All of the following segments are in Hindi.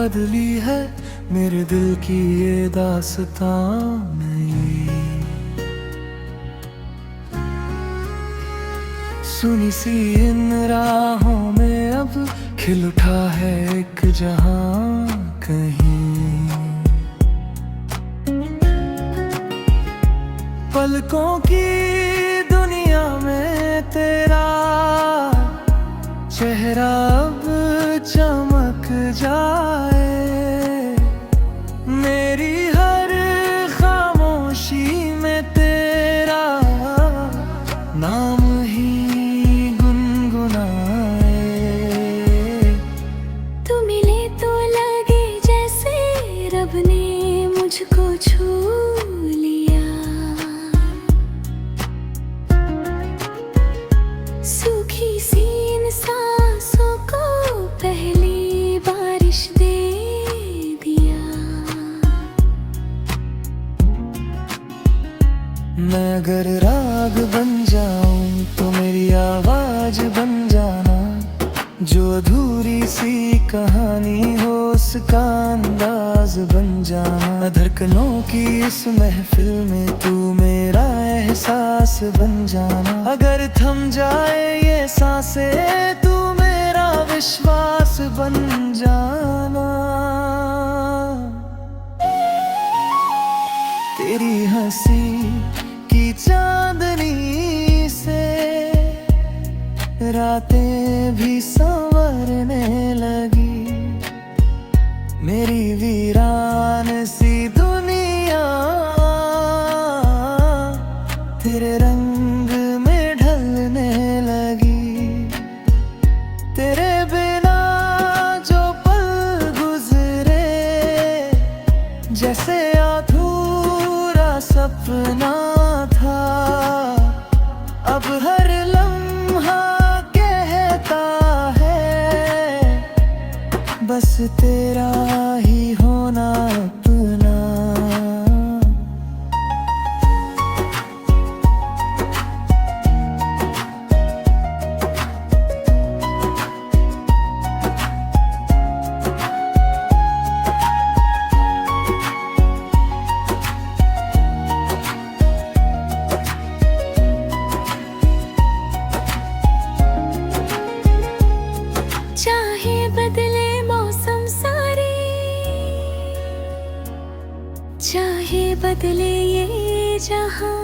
बदली है मेरे दिल की ये दास्तां नहीं। सुनी सी इन राहों में अब खिल उठा है एक जहां कहीं। पलकों की दुनिया में तेरा चेहरा अब चमक जाए। मेरी हर खामोशी में तेरा नाम ही गुनगुनाए। तू मिले तो लगे जैसे रब ने मुझको छू लिया। सूखी सी इन सांसों को पहली बारिश दे दिया। मैं अगर राग बन जाऊं तो मेरी आवाज बन जाना। जो अधूरी सी कहानी हो उसका अंदाज बन जाना। धड़कनों की इस महफिल में तू मेरा एहसास बन जाना। अगर थम जाए ये सांसें तू मेरा विश्वास बन जाना। तेरी हंसी की चांदनी से रातें भी संवरने लगी। मेरी वीरान सी दुनिया तेरे रंग में ढलने लगी। तेरे बिना जो पल गुजरे जैसे अधूरा सपना था। अब हर लम्हा कहता है बस तेरा ही होना अपना। चाहे बदले मौसम सारे, चाहे बदले ये जहां,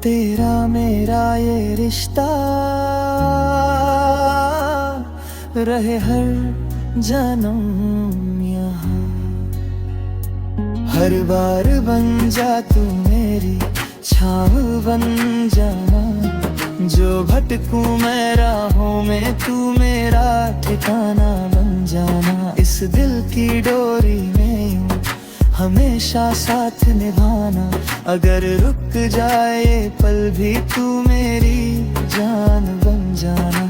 तेरा मेरा ये रिश्ता रहे हर जन्म यहाँ। हर बार बन जा तू मेरी छाँव बन जाना। जो भटकूं मैं राहों में तू मेरा ठिकाना बन जाना। इस दिल की डोरी में यूं हमेशा साथ निभाना। अगर रुक जाए पल भी तू मेरी जान बन जाना।